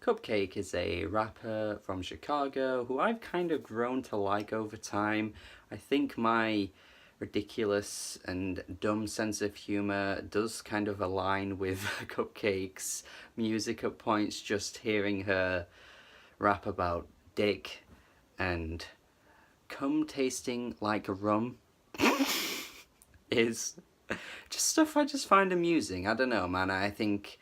CupcakKe is a rapper from Chicago who I've kind of grown to like over time. I think my ridiculous and dumb sense of humour does kind of align with CupcakKe's music at points. Just hearing her rap about dick and cum tasting like rum is just stuff I just find amusing. I don't know, man. I think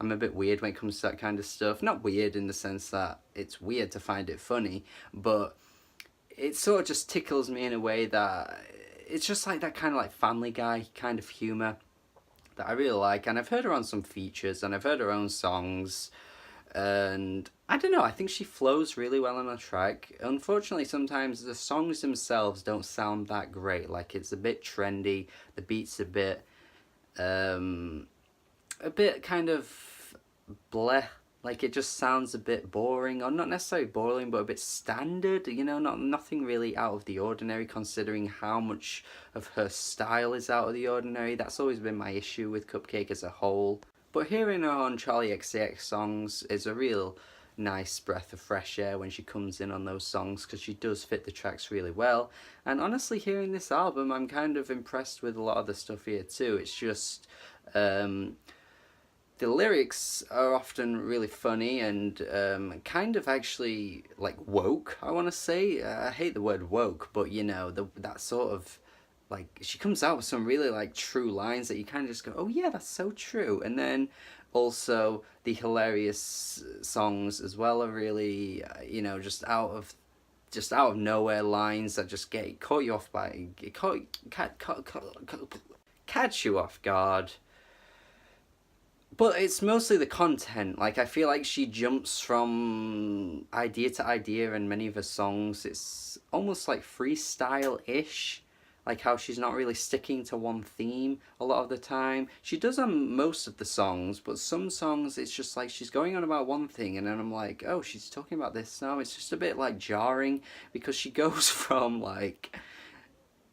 I'm a bit weird when it comes to that kind of stuff. Not weird in the sense that it's weird to find it funny, but it sort of just tickles me in a way that it's just like that kind of like Family Guy kind of humour that I really like. And I've heard her on some features and I've heard her own songs, and I don't know, I think she flows really well on a track. Unfortunately, sometimes the songs themselves don't sound that great. Like, it's a bit trendy, the beat's a bit kind of bleh. Like, it just sounds a bit boring, or not necessarily boring, but a bit standard, you know, nothing really out of the ordinary considering how much of her style is out of the ordinary. That's always been my issue with CupcakKe as a whole. But hearing her on Charlie XCX songs is a real nice breath of fresh air when she comes in on those songs, because she does fit the tracks really well. And honestly, hearing this album, I'm kind of impressed with a lot of the stuff here too. It's just the lyrics are often really funny and kind of actually like woke, I want to say. I hate the word woke, but you know, that sort of, like, she comes out with some really like true lines that you kind of just go, oh yeah, that's so true. And then also the hilarious songs as well are really you know, just out of nowhere lines that just catch you off guard. But it's mostly the content. Like, I feel like she jumps from idea to idea in many of her songs. It's almost like freestyle-ish. Like how she's not really sticking to one theme a lot of the time. She does on most of the songs, but some songs it's just like she's going on about one thing and then I'm like, oh, she's talking about this now. It's just a bit like jarring, because she goes from like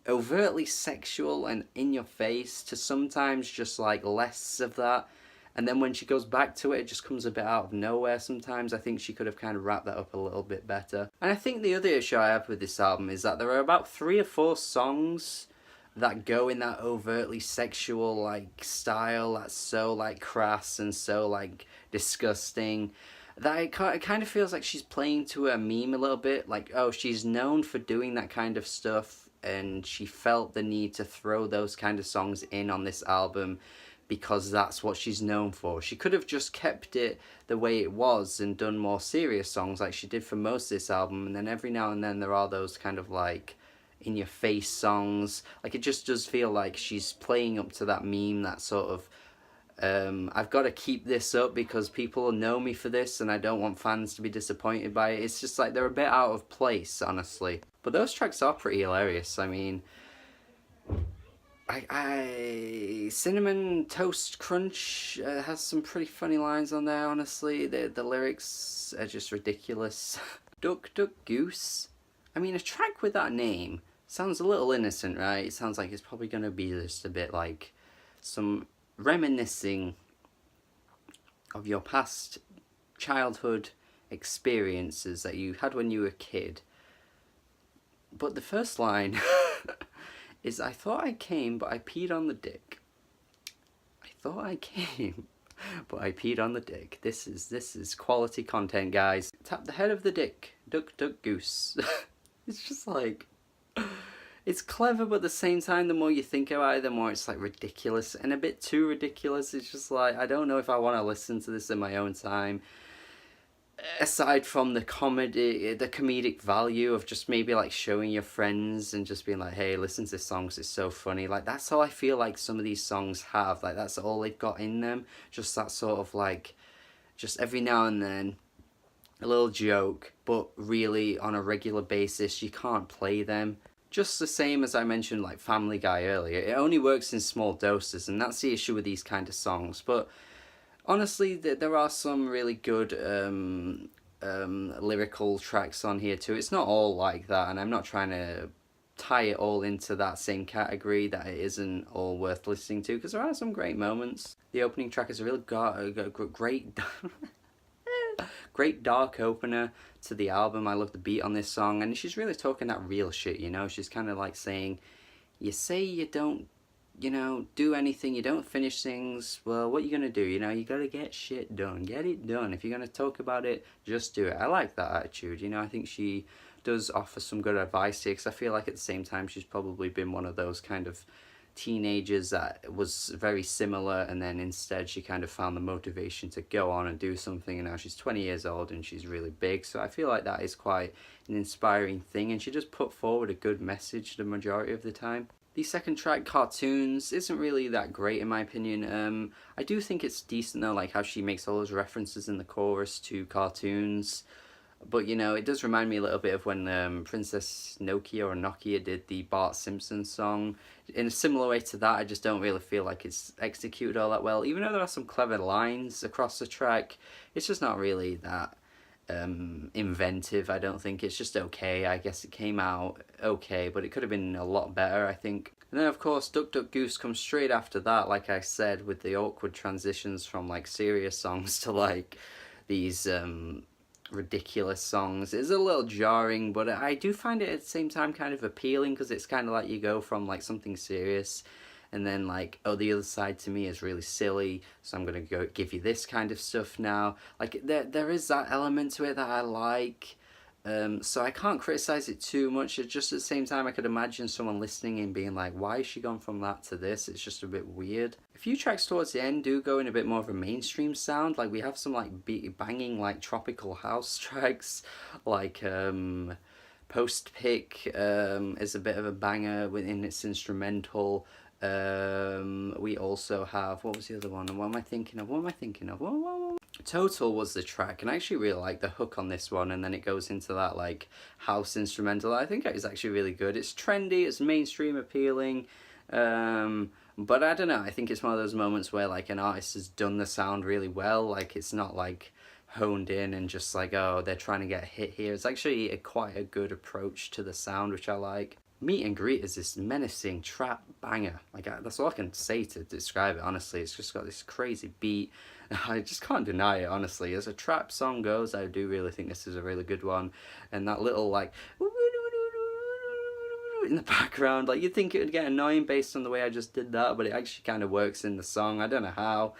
overtly sexual and in your face to sometimes just like less of that. And then when she goes back to it, it just comes a bit out of nowhere sometimes. I think she could have kind of wrapped that up a little bit better. And I think the other issue I have with this album is that there are about 3 or 4 songs that go in that overtly sexual like style that's so like crass and so like disgusting, that it kind of feels like she's playing to a meme a little bit. Like, oh, she's known for doing that kind of stuff and she felt the need to throw those kind of songs in on this album because that's what she's known for. She could have just kept it the way it was and done more serious songs like she did for most of this album, and then every now and then there are those kind of like in your face songs. Like, it just does feel like she's playing up to that meme, that sort of I've got to keep this up because people know me for this and I don't want fans to be disappointed by it. It's just like they're a bit out of place, honestly. But those tracks are pretty hilarious. I mean, Cinnamon Toast Crunch has some pretty funny lines on there, honestly. The lyrics are just ridiculous. Duck Duck Goose. I mean, a track with that name sounds a little innocent, right? It sounds like it's probably going to be just a bit like some reminiscing of your past childhood experiences that you had when you were a kid. But the first line is, I thought I came, but I peed on the dick. I thought I came, but I peed on the dick. This is quality content, guys. Tap the head of the dick. Duck, duck, goose. It's just like, it's clever, but at the same time, the more you think about it, the more it's like ridiculous and a bit too ridiculous. It's just like, I don't know if I want to listen to this in my own time. Aside from the comedic value of just maybe like showing your friends and just being like, hey, listen to this song because it's so funny. Like, that's all I feel like some of these songs have. Like, that's all they've got in them. Just that sort of like, just every now and then a little joke, but really on a regular basis you can't play them. Just the same as I mentioned like Family Guy earlier. It only works in small doses, and that's the issue with these kind of songs. But honestly, there are some really good lyrical tracks on here too. It's not all like that, and I'm not trying to tie it all into that same category that it isn't all worth listening to, because there are some great moments. The opening track is a really great Great dark opener to the album. I love the beat on this song, and she's really talking that real shit, you know? She's kind of like saying, you say you don't, you know, do anything, you don't finish things, well, what you gonna do? You know, you gotta get shit done. Get it done. If you're gonna talk about it, just do it. I like that attitude, you know? I think she does offer some good advice here, because I feel like at the same time she's probably been one of those kind of teenagers that was very similar, and then instead she kind of found the motivation to go on and do something, and now she's 20 years old and she's really big. So I feel like that is quite an inspiring thing, and she just put forward a good message the majority of the time. The second track, Cartoons, isn't really that great in my opinion. I do think it's decent though, like how she makes all those references in the chorus to cartoons. But, you know, it does remind me a little bit of when Princess Nokia did the Bart Simpson song. In a similar way to that, I just don't really feel like it's executed all that well. Even though there are some clever lines across the track, it's just not really that inventive, I don't think. It's just okay. I guess it came out okay, but it could have been a lot better, I think. And then, of course, Duck Duck Goose comes straight after that, like I said, with the awkward transitions from, like, serious songs to, like, these ridiculous songs. It's a little jarring, but I do find it at the same time kind of appealing, because it's kind of like you go from like something serious and then like, oh, the other side to me is really silly, so I'm gonna go give you this kind of stuff now. Like there is that element to it that I like. So I can't criticize it too much. It's just at the same time I could imagine someone listening and being like, why has she gone from that to this? It's just a bit weird. A few tracks towards the end do go in a bit more of a mainstream sound. Like we have some like banging like tropical house tracks, like Post Pick is a bit of a banger within its instrumental. We also have, what was the other one? What am I thinking of? Total was the track, and I actually really like the hook on this one, and then it goes into that like house instrumental. I think it is actually really good. It's trendy, it's mainstream appealing, but I don't know, I think it's one of those moments where like an artist has done the sound really well. Like it's not like honed in and just like, oh, they're trying to get a hit here. It's actually quite a good approach to the sound, which I like. Meet and Greet is this menacing trap banger. Like that's all I can say to describe it, honestly. It's just got this crazy beat. I just can't deny it, honestly. As a trap song goes, I do really think this is a really good one. And that little like in the background, like you'd think it would get annoying based on the way I just did that, but it actually kind of works in the song. I don't know how,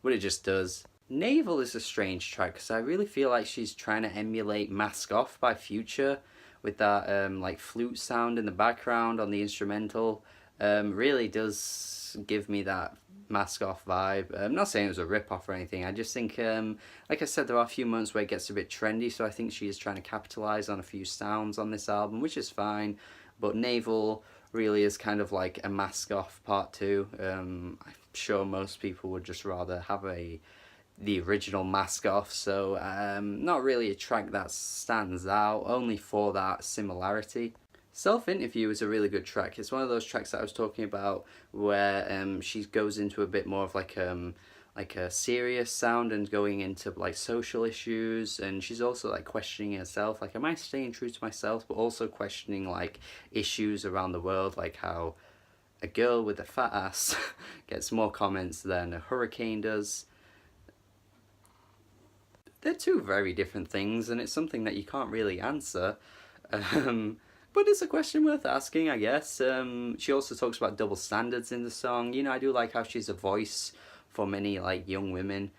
but it just does. Navel is a strange track, because I really feel like she's trying to emulate Mask Off by Future, with that like flute sound in the background on the instrumental. Really does give me that Mask Off vibe. I'm not saying it was a rip-off or anything. I just think, like I said, there are a few moments where it gets a bit trendy, so I think she is trying to capitalize on a few sounds on this album, which is fine. But Navel really is kind of like a Mask Off part 2. I'm sure most people would just rather have the original Mask Off, so not really a track that stands out, only for that similarity. Self-Interview is a really good track. It's one of those tracks that I was talking about where she goes into a bit more of like a serious sound and going into like social issues, and she's also like questioning herself, like, am I staying true to myself, but also questioning like issues around the world, like how a girl with a fat ass gets more comments than a hurricane does. They're two very different things, and it's something that you can't really answer. But it's a question worth asking, I guess. She also talks about double standards in the song. You know, I do like how she's a voice for many like young women,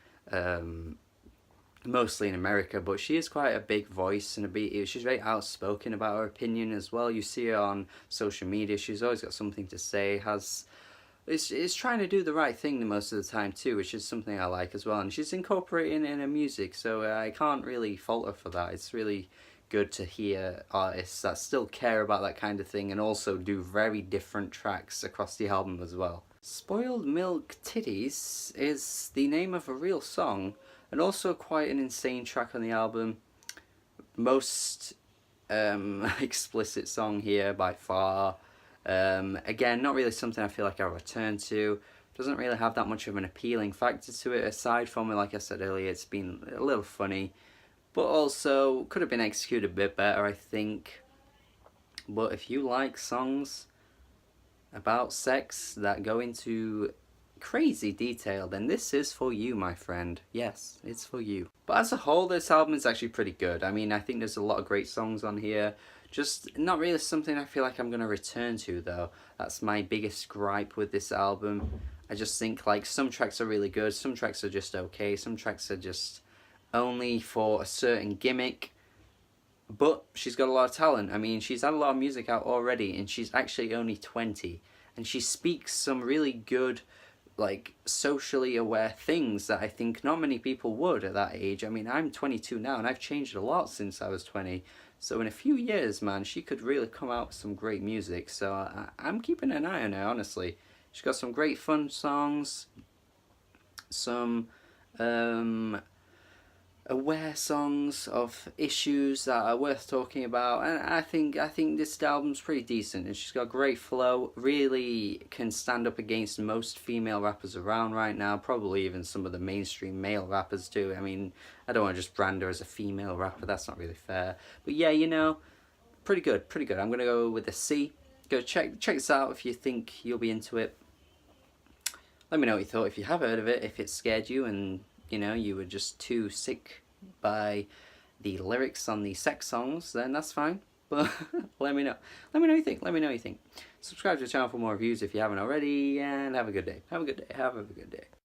mostly in America, but she is quite a big voice, and she's very outspoken about her opinion as well. You see her on social media, she's always got something to say, it's trying to do the right thing most of the time too, which is something I like as well. And she's incorporating it in her music, so I can't really fault her for that. It's really good to hear artists that still care about that kind of thing and also do very different tracks across the album as well. Spoiled Milk Titties is the name of a real song, and also quite an insane track on the album. Most explicit song here by far. Again, not really something I feel like I'll return to. Doesn't really have that much of an appealing factor to it, aside from, like I said earlier, it's been a little funny, but also could have been executed a bit better, I think. But if you like songs about sex that go into crazy detailed, and this is for you, my friend. Yes, it's for you. But as a whole, this album is actually pretty good. I mean, I think there's a lot of great songs on here. Just not really something I feel like I'm going to return to, though. That's my biggest gripe with this album. I just think, like, some tracks are really good, some tracks are just okay, some tracks are just only for a certain gimmick. But she's got a lot of talent. I mean, she's had a lot of music out already, and she's actually only 20. And she speaks some really good, like, socially aware things that I think not many people would at that age. I mean, I'm 22 now, and I've changed a lot since I was 20. So in a few years, man, she could really come out with some great music. So I'm keeping an eye on her, honestly. She's got some great fun songs, some aware songs of issues that are worth talking about, and I think this album's pretty decent, and she's got great flow, really can stand up against most female rappers around right now, probably even some of the mainstream male rappers too. I mean, I don't want to just brand her as a female rapper, that's not really fair, but yeah, you know, pretty good. I'm gonna go with a C. Go check this out if you think you'll be into it. Let me know what you thought, if you have heard of it, if it scared you and you know you were just too sick by the lyrics on the sex songs, then that's fine. But let me know what you think. Subscribe to the channel for more reviews if you haven't already, and have a good day. Have a good day.